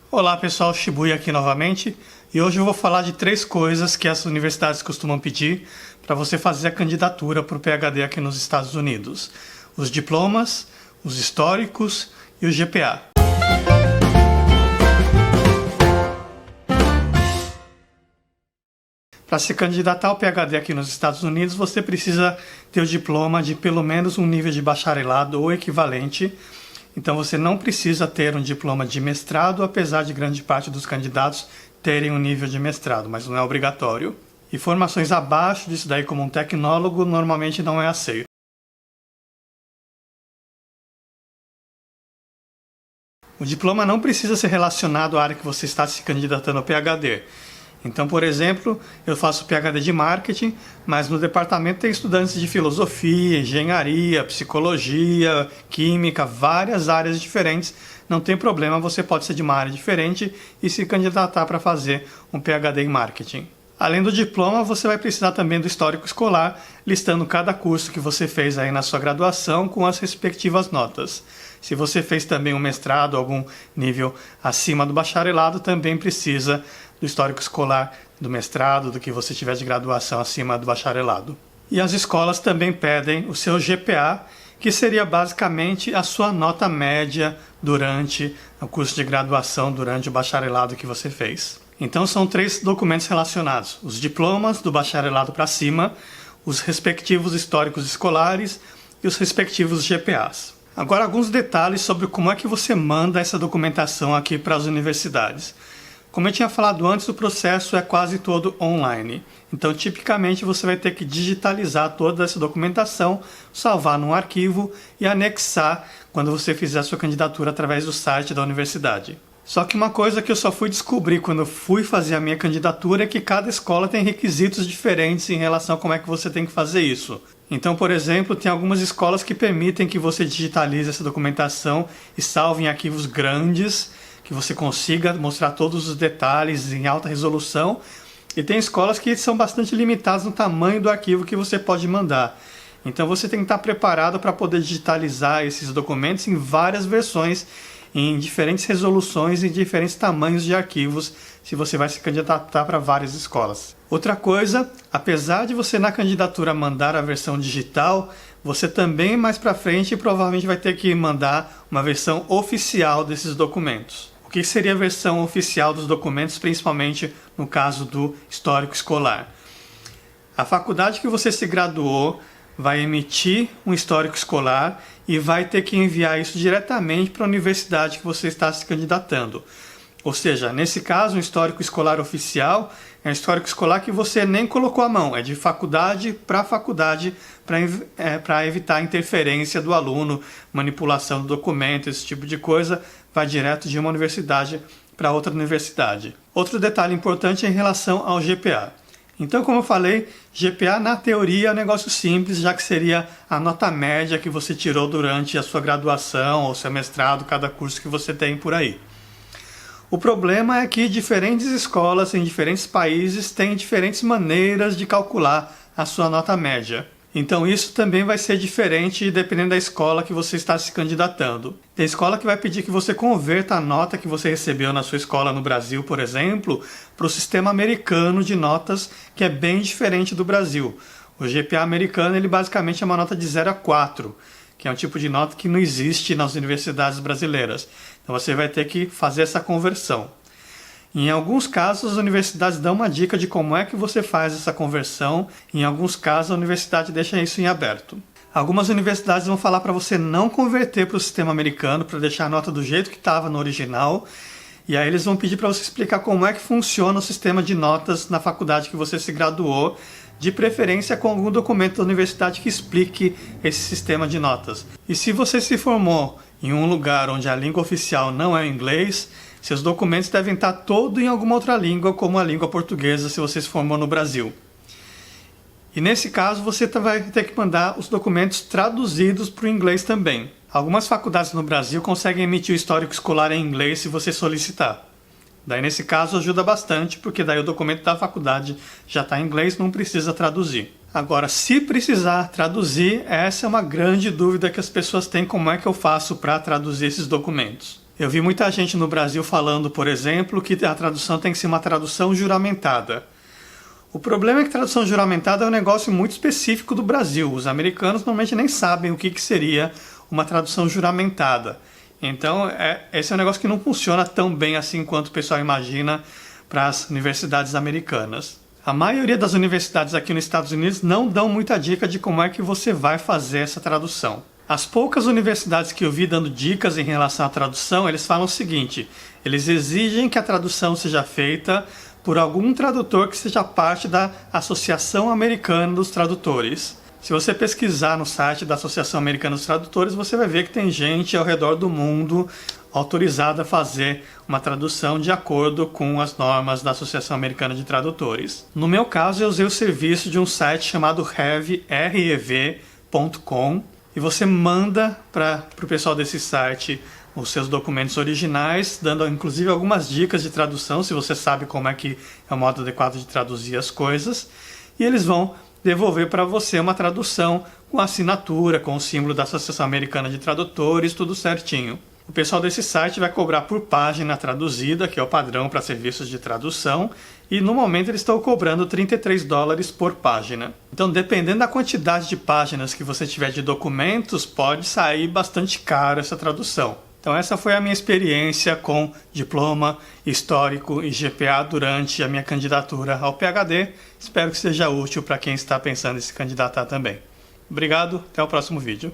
Olá pessoal, Shibuya aqui novamente e hoje eu vou falar de 3 coisas que as universidades costumam pedir para você fazer a candidatura para o PhD aqui nos Estados Unidos: os diplomas, os históricos e o GPA. Para se candidatar ao PhD aqui nos Estados Unidos, você precisa ter o diploma de pelo menos um nível de bacharelado ou equivalente. Então você não precisa ter um diploma de mestrado, apesar de grande parte dos candidatos terem um nível de mestrado, mas não é obrigatório. E formações abaixo disso daí, como um tecnólogo, normalmente não é aceito. O diploma não precisa ser relacionado à área que você está se candidatando ao PhD. Então, por exemplo, eu faço PhD de marketing, mas no departamento tem estudantes de filosofia, engenharia, psicologia, química, várias áreas diferentes. Não tem problema, você pode ser de uma área diferente e se candidatar para fazer um PhD em marketing. Além do diploma, você vai precisar também do histórico escolar, listando cada curso que você fez aí na sua graduação com as respectivas notas. Se você fez também um mestrado, algum nível acima do bacharelado, também precisa do histórico escolar do mestrado, do que você tiver de graduação acima do bacharelado. E as escolas também pedem o seu GPA, que seria basicamente a sua nota média durante o curso de graduação, durante o bacharelado que você fez. Então são 3 documentos relacionados: os diplomas do bacharelado para cima, os respectivos históricos escolares e os respectivos GPAs. Agora alguns detalhes sobre como é que você manda essa documentação aqui para as universidades. Como eu tinha falado antes, o processo é quase todo online. Então, tipicamente, você vai ter que digitalizar toda essa documentação, salvar num arquivo e anexar quando você fizer a sua candidatura através do site da universidade. Só que uma coisa que eu só fui descobrir quando eu fui fazer a minha candidatura é que cada escola tem requisitos diferentes em relação a como é que você tem que fazer isso. Então, por exemplo, tem algumas escolas que permitem que você digitalize essa documentação e salve em arquivos grandes, que você consiga mostrar todos os detalhes em alta resolução. E tem escolas que são bastante limitadas no tamanho do arquivo que você pode mandar. Então você tem que estar preparado para poder digitalizar esses documentos em várias versões, em diferentes resoluções e diferentes tamanhos de arquivos, se você vai se candidatar para várias escolas. Outra coisa, apesar de você na candidatura mandar a versão digital, você também mais para frente provavelmente vai ter que mandar uma versão oficial desses documentos. O que seria a versão oficial dos documentos, principalmente no caso do histórico escolar? A faculdade que você se graduou vai emitir um histórico escolar e vai ter que enviar isso diretamente para a universidade que você está se candidatando. Ou seja, nesse caso, um histórico escolar oficial é um histórico escolar que você nem colocou a mão, é de faculdade para evitar a interferência do aluno, manipulação do documento, esse tipo de coisa, vai direto de uma universidade para outra universidade. Outro detalhe importante é em relação ao GPA. Então, como eu falei, GPA na teoria é um negócio simples, já que seria a nota média que você tirou durante a sua graduação ou seu mestrado, cada curso que você tem por aí. O problema é que diferentes escolas em diferentes países têm diferentes maneiras de calcular a sua nota média. Então isso também vai ser diferente dependendo da escola que você está se candidatando. Tem escola que vai pedir que você converta a nota que você recebeu na sua escola no Brasil, por exemplo, para o sistema americano de notas, que é bem diferente do Brasil. O GPA americano ele basicamente é uma nota de 0 a 4, que é um tipo de nota que não existe nas universidades brasileiras. Então você vai ter que fazer essa conversão. Em alguns casos, as universidades dão uma dica de como é que você faz essa conversão. Em alguns casos, a universidade deixa isso em aberto. Algumas universidades vão falar para você não converter para o sistema americano, para deixar a nota do jeito que estava no original. E aí eles vão pedir para você explicar como é que funciona o sistema de notas na faculdade que você se graduou, de preferência com algum documento da universidade que explique esse sistema de notas. E se você se formou em um lugar onde a língua oficial não é o inglês, seus documentos devem estar todos em alguma outra língua, como a língua portuguesa, se você se formou no Brasil. E nesse caso, você vai ter que mandar os documentos traduzidos para o inglês também. Algumas faculdades no Brasil conseguem emitir o histórico escolar em inglês se você solicitar. Daí, nesse caso, ajuda bastante, porque daí o documento da faculdade já está em inglês, não precisa traduzir. Agora, se precisar traduzir, essa é uma grande dúvida que as pessoas têm, como é que eu faço para traduzir esses documentos. Eu vi muita gente no Brasil falando, por exemplo, que a tradução tem que ser uma tradução juramentada. O problema é que tradução juramentada é um negócio muito específico do Brasil. Os americanos normalmente nem sabem o que seria uma tradução juramentada. Então, esse é um negócio que não funciona tão bem assim quanto o pessoal imagina para as universidades americanas. A maioria das universidades aqui nos Estados Unidos não dão muita dica de como é que você vai fazer essa tradução. As poucas universidades que eu vi dando dicas em relação à tradução, eles falam o seguinte: eles exigem que a tradução seja feita por algum tradutor que seja parte da Associação Americana dos Tradutores. Se você pesquisar no site da Associação Americana dos Tradutores, você vai ver que tem gente ao redor do mundo autorizada a fazer uma tradução de acordo com as normas da Associação Americana de Tradutores. No meu caso, eu usei o serviço de um site chamado rev.com e você manda para o pessoal desse site os seus documentos originais, dando inclusive algumas dicas de tradução, se você sabe como é que é o modo adequado de traduzir as coisas, e eles vão devolver para você uma tradução com assinatura, com o símbolo da Associação Americana de Tradutores, tudo certinho. O pessoal desse site vai cobrar por página traduzida, que é o padrão para serviços de tradução, e no momento eles estão cobrando $33 por página. Então, dependendo da quantidade de páginas que você tiver de documentos, pode sair bastante caro essa tradução. Então essa foi a minha experiência com diploma, histórico e GPA durante a minha candidatura ao PhD. Espero que seja útil para quem está pensando em se candidatar também. Obrigado, até o próximo vídeo.